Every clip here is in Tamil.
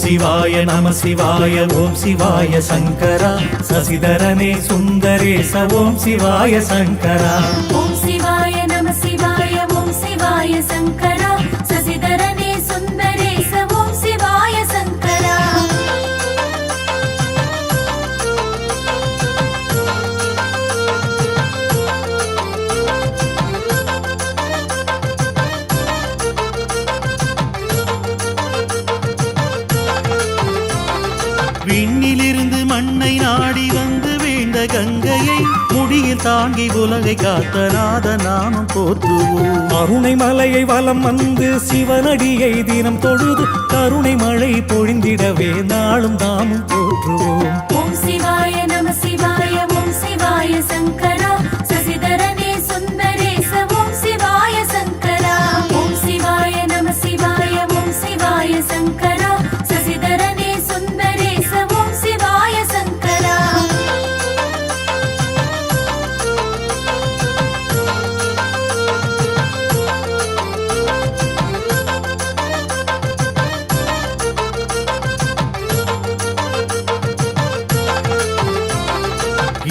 சிவாய நம சிவாய ஓம் சிவாய சங்கரா சசிதரனே சுந்தரேச ஓம் சிவாய சங்கரா ஓம் சிவாய நம சிவாய ஓம் சிவாய சங்கரா சசிதரனே சுந்தரேச ஓம் சிவாய சங்கரா விண்ணிலிருந்து மண்ணை நாடி வந்து வீழ்ந்த கங்கையை முடியில் தாங்கி உலகை காத்த நாத நாமம் போற்றுவோம். அருணை மலையை வலம் வந்து சிவனடியை தினம் தொழுது கருணை மழை பொழிந்திடவே நாளும் நாமும் போற்றுவோம். ஓம் சிவாய நம சிவாய ஓம் சிவாய சங்கரா சசிதரனே சுந்தரேச ஓம் சிவாய சங்கரா ஓம் சிவாய நம சிவாய ஓம் சிவாய சங்கரா சசிதரனே சுந்தரேச ஓம் சிவாய சங்கரா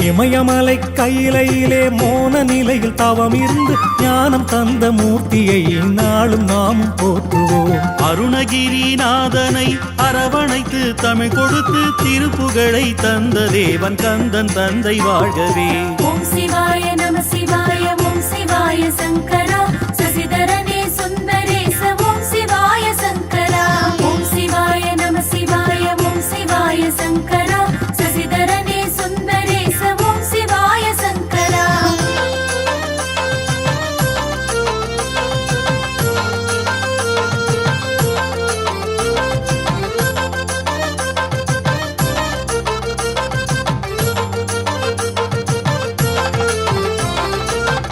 இமயமலை கையிலையிலே மோன நிலையில் தவம் இருந்து ஞானம் தந்த மூர்த்தியை நாளும் நாமும் போற்றுவோம். அருணகிரிநாதனை அரவணைத்து தமிழ் கொடுத்து திருப்புகழை தந்த தேவன் கந்தன் தந்தை வாழ்கவே. ஓம் சிவாய நம சிவாய ஓம் சிவாய சங்கரா சசிதரனே சுந்தரேச ஓம் சிவாய சங்கரா ஓம் சிவாய நம சிவாய ஓம் சிவாய சங்கரா சசிதரனே சுந்தரேச ஓம் சிவாய சங்கரா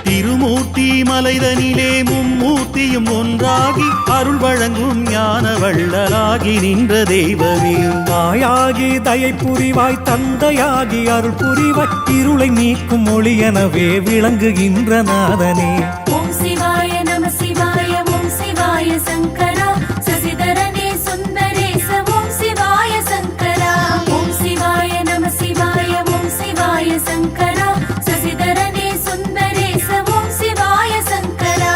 திருமூர்த்தி மலைதனிலே மும்மூர்த்தியும் ஒன்றாகி அருள் வழங்கும் ஞான வள்ளலாகி நின்ற தெய்வமே. தாயாகி தயை புரிவாய் தந்தையாகி அருள் புரிவாய் இருளை நீக்கும் ஒளியெனவே விளங்குகின்ற நாதனே. ஓம் சிவாய நம சிவாய ஓம் சிவாய சங்கரா சசிதரனே சுந்தரேச ஓம் சிவாய சங்கரா ஓம் சிவாய நம சிவாய ஓம் சிவாய சங்கரா சசிதரனே சுந்தரேச ஓம் சிவாய சங்கரா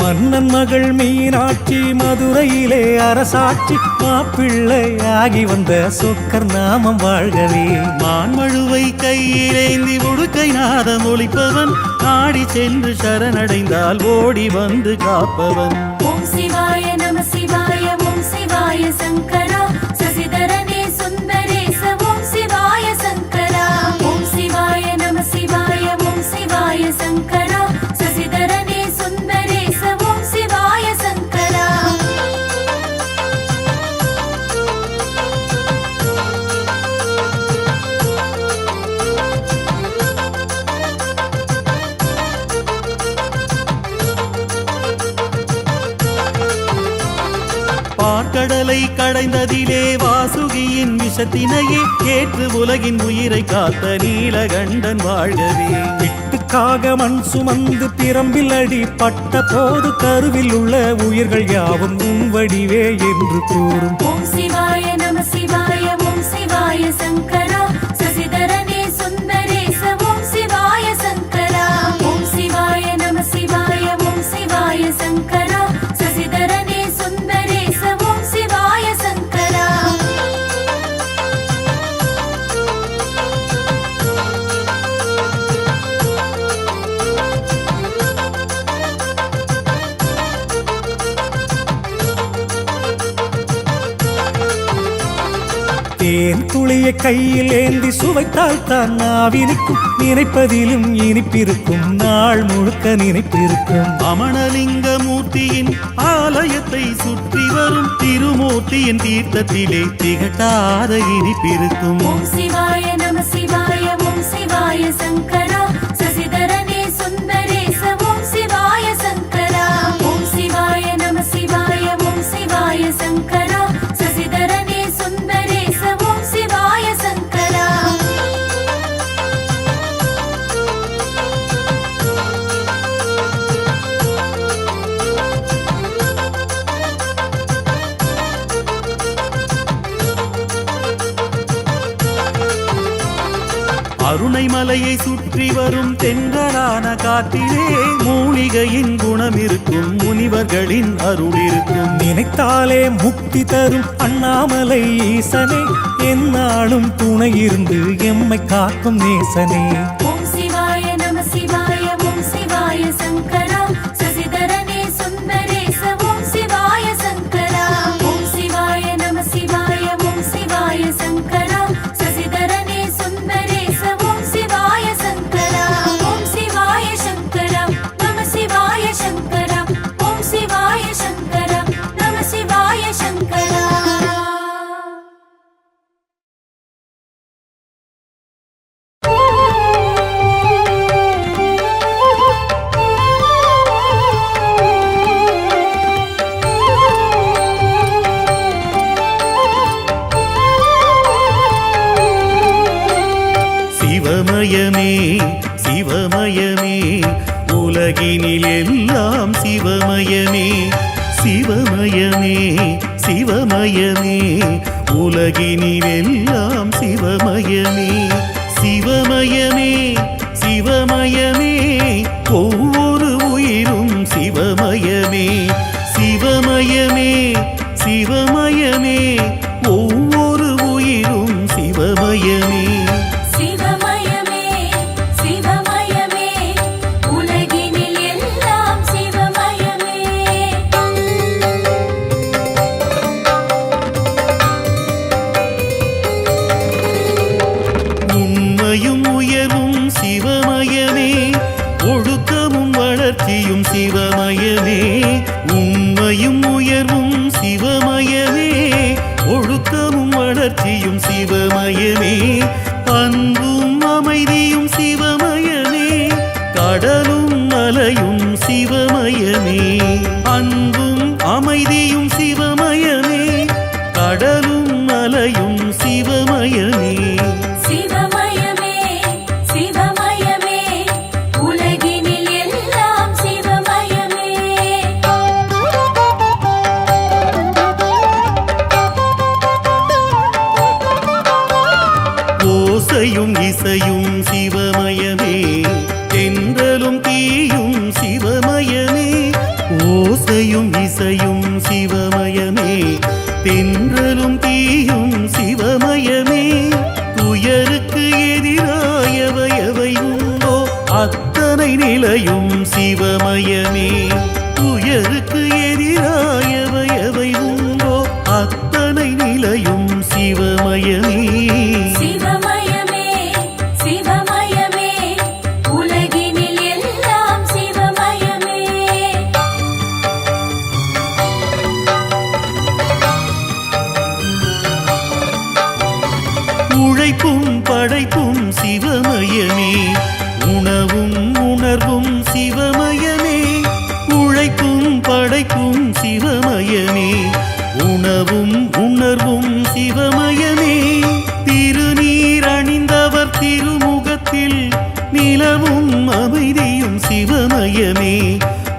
மன்னன் மகள் மீனாட்சி மதுரையிலே அரசாட்சி மாப்பிள்ளை ஆகி வந்த சொக்கர் நாமம் வாழ்கவே. மான்மழுவை கையிலேந்தி உடுக்கை நாதம் ஒழிப்பவன் நாடி சென்று சரணடைந்தால் ஓடி வந்து காப்பவன். ஓம் சிவாய நம சிவாய ஓம் சிவாய சங்கரா சசிதரனே சுந்தரேச ஓம் சிவாய சங்கரா ஓம் சிவாய நம சிவாய ஓம் சிவாய சங்கரா சசிதரனே சுந்தரேச ஓம் சிவாய சங்கரா பார்க்கடலை கடைந்ததிலே வாசுகியின் விஷத்தினையே ஏற்று உலகின் உயிரை காத்த நீலகண்டன் வாழ்கவே. விட்டுக்காக மண் சுமந்து பிரம்பில் அடிபட்ட போது கருவில் உள்ள உயிர்கள் யாவும் உன் வடிவே என்று கூறும். ஓம் சிவாய நம சிவாய ஓம் சிவாய சங்கரா சசிதரனே சுந்தரேச ஓம் சிவாய சங்கரா ஓம் சிவாய நம சிவாய ஓம் சிவாய சங்கரா சசிதரனே சுந்தரேச ஓம் சிவாய சங்கரா தேன் துளிய கையில் ஏந்தி சுவைத்தால் தான் நாவினிக்கும் நினைப்பதிலும் இனிப்பிருக்கும் நாள் முழுக்க நினைப்பிருக்கும். அமணலிங்க மூர்த்தியின் ஆலயத்தை சுற்றி வரும் திருமூர்த்தியின் தீர்த்தத்திலே திகட்டாத இனிப்பிருக்கும். ஓம் சிவாய நம சிவாய ஓம் சிவாய சங்கரா சசிதரனே சுந்தரேச ஓம் சிவாய சங்கரா ஓம் சிவாய நம சிவாய ஓம் சிவாய சங்கரா சசிதரனே அருணை மலையை சுற்றி வரும் தென்றலான காற்றிலே மூலிகையின் குணம் இருக்கும், முனிவர்களின் அருள் இருக்கும். நினைத்தாலே முக்தி தரும் அண்ணாமலை ஈசனே, எந்நாளும் துணை இருந்து எம்மை காக்கும் நேசனே. ஓம் சிவாய நம சிவாய ஓம் சிவாய சங்கரா சசிதரனே சுந்தரேச ஓம் சிவாய சங்கரா. ஓம் சிவாய நம சிவாய ஓம் சிவாய சங்கரா சசிதரனே சுந்தரேச ஓம் சிவாய சங்கரா. ஓம் சிவாய சங்கரா நம சிவாய சங்கரா ஓம் சிவாய சங்கரா நம சிவாய சங்கரா. சிவமயமே சிவமயமே உலகினில் எல்லாம் சிவமயமே. சிவமயமே சிவமயமே உலகினில் எல்லாம் சிவமயமே. சிவமயமே சிவமயமே ஒவ்வொரு உயிரும் சிவமயமே. சிவமயமே சிவமயமே ஒவ்வொரு உயிரும் சிவமயமே. சிவமயமே சிவமயமே உலகினில் எல்லாம் சிவமயமே. உண்மையும் உயர்வும் சிவமயமே, ஒழுக்கமும் வளர்ச்சியும் சிவமயமே. உண்மையும் உயர்வும் சிவமயமே, ஒழுக்கமும் வளர்ச்சியும் சிவமயமே. அன்பும் அமைதியும் சிவமயமே, கடலும் மலையும் சிவமயமே. அன்பும் அமைதியும் சிவமயமே, கடலும் மலையும் சிவமயமே. சிவமயமே சிவமயமே உலகினில் எல்லாம் சிவமயமே. ஓசையும் இசையும் சிவமயமே, தென்றலும் தீயும் சிவமயமே. ஓசையும் இசையும் சிவமயமே, தென்றலும் தீயும் சிவமயமே. துயருக்கு எதிராயவை எவை உண்டோ அத்தனை நிலையும் சிவமயமே. துயருக்கு எதிராயவை எவை உண்டோ அத்தனை நிலையும் சிவமயமே. சிவமயமே சிவமயமே உலகினில் எல்லாம் சிவமயமே. உழைப்பும் படைப்பும் சிவமயமே, உணவும் உணர்வும் சிவமயமே. உழைப்பும் படைப்பும் சிவமயமே, உணவும் உணர்வும் சிவமயமே. திருநீர் அணிந்தவர் திருமுகத்தில் நிலவும் அமைதியும் சிவமயமே.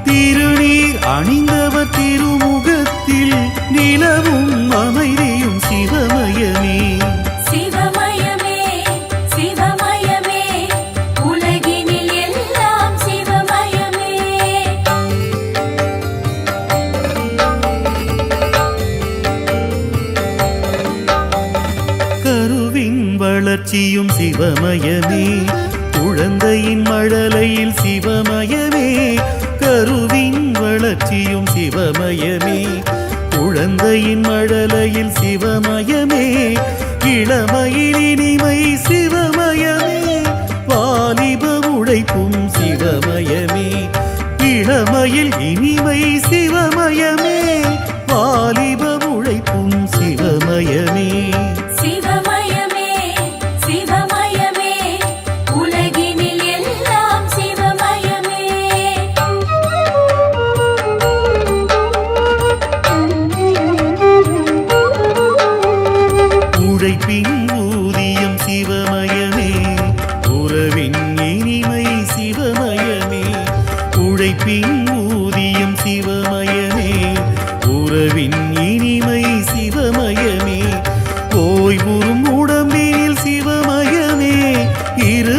திருநீர் அணிந்தவர் திருமுகத்தில் நிலவும் அமைதியும் சிவமயமே. சிவமயமே சிவமயமே உலகினில் எல்லாம் சிவமயமே. கருவின் வளர்ச்சியும் சிவமயமே, குழந்தையின் மழலையில் சிவமயமே. கருவின் வளர்ச்சியும் சிவமயமே, குழந்தையின் மழலையில் சிவமயமே. இளமையில் இனிமை சிவமயமே, வாலிப உழைப்பும் சிவமயமே. இளமையில் இனிமை சிவமயமே, வாலிப உழைப்பும் சிவமயமே. சிவமயமே சிவமயமே உலகினில் எல்லாம் சிவமயமே. உழைப்பின் ஊதியம் சிவமயமே, உறவின் இனிமை சிவமயமே. உழைப்பின் ஊதியம் சிவமயமே, உறவின் இனிமை சிவமயமே. ஓய்வுறும் உடம்பில் சிவமயமே, இரு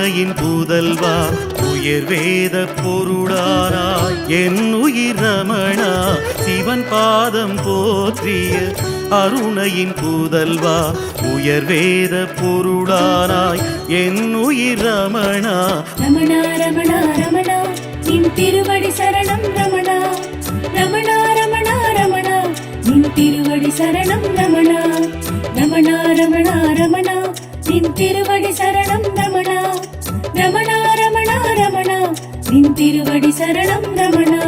அருணையின் புதல்வா உயர் வேத பொருளானாய் என் உயிர் ரமணா சிவன் பாதம் போற்றிய அருணையின் புதல்வா உயர் வேத பொருளானாய் என் உயிர் ரமணா ரமணா ரமணா ரமணா நின் திருவடி சரணம் ரமணா ரமணா ரமணா ரமணா நின் திருவடி சரணம் ரமணா ரமணா ரமணா ரமணா நின் திருவடி சரணம் ரமணா ரமணா ரமணா ரமணா நின் திருவடி சரணம் ரமணா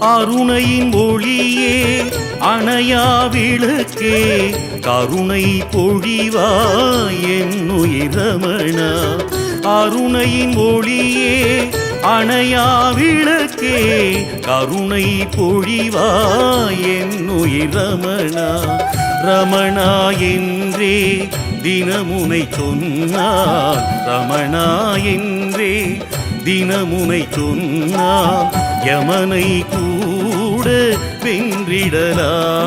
அருணையின் ஒளியே அணையா விளக்கே கருணை பொழிவாய் என் உயிர் ரமணா அருணையின் ஒளியே அணையா விளக்கே கருணை பொழிவாய் என் உயிர் ரமணா ரமணா என்றே தினமுனை சொன்னார் ரமணா என்றே தினமுனை சொன்னார் யமனை கூட வென்றிடலாம்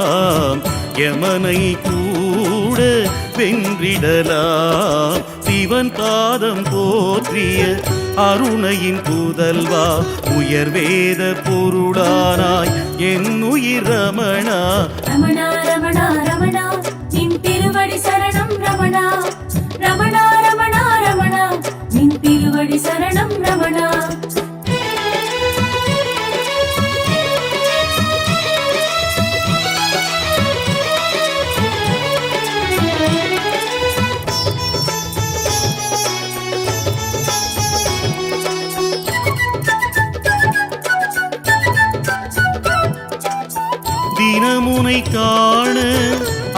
யமனை கூட வென்றிடலாம் சிவன் பாதம் போற்றிய அருணையின் புதல்வா உயர் வேத பொருளானாய் என் உயிர் ரமணா ரமணா ரமணா ரமணா நின் திருவடி சரணம் ரமணா ரமணா ரமணா ரமணா நின் திருவடி சரணம் ரமணா தினமுனை காண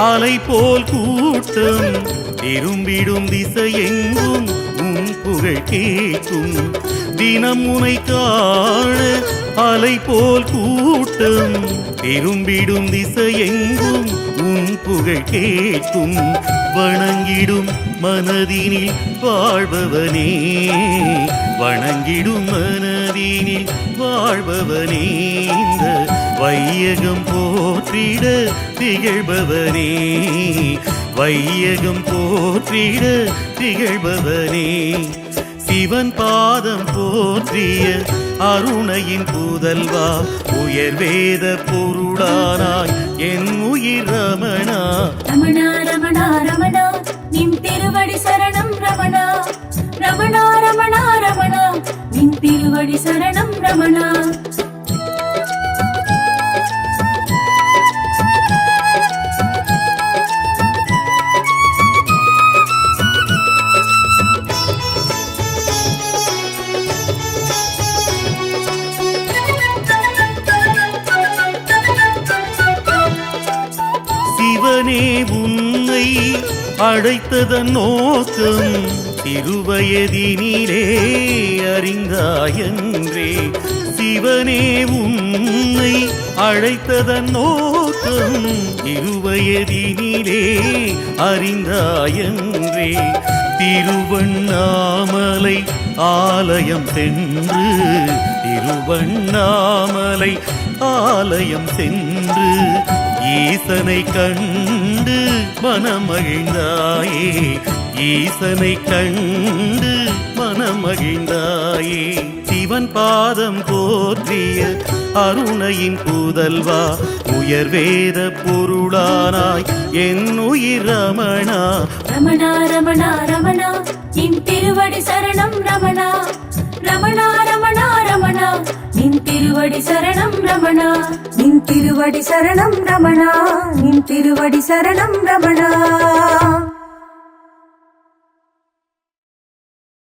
அலை போல் கூட்டம் திரும்பிடும் திசையெங்கும் உன் புகழ் கேட்கும் தினமுனை காண அலை போல் கூட்டம் திரும்பிடும் திசையெங்கும் உன் புகழ் கேட்கும் வணங்கிடும் மனதினில் வாழ்பவனே வணங்கிடும் மனதினில் வாழ்பவனே இந்த வையகம் போற்றிட திகழ்பவனே வையகம் போற்றிட திகழ்பவனே சிவன் பாதம் போற்றிய அருணையின் புதல்வா உயர் வேத பொருளானாய் என் உயிர் ரமணா ரமணா ரமணா ரமணா நின் திருவடி சரணம் ரமணா ரமணா ரமணா ரமணா நின் திருவடி சரணம் ரமணா சிவனே உன்னை அழைத்ததன் நோக்கம் திருவயதினிலே அறிந்தாயன்றே சிவனே உன்னை அழைத்ததன் நோக்கம் திருவயதினிலே அறிந்தாயன்றே திருவண்ணாமலை ஆலயம் சென்று திருவண்ணாமலை ஆலயம் சென்று ஈசனை கண்டு மனமகிழ்ந்தாயே ஈசனை கண்டு மனமகிழ்ந்தாயே சிவன் பாதம் போற்றிய அருணையின் புதல்வா உயர் வேத பொருளானாய் என் உயிர் ரமணா ரமணா ரமணா ரமணா நின் திருவடி சரணம் ரமணா ரமணா ரமணா ரமணா நின் திருவடி சரணம் ரமணா நின் திருவடி சரணம் ரமணா நின் திருவடி சரணம் ரமணா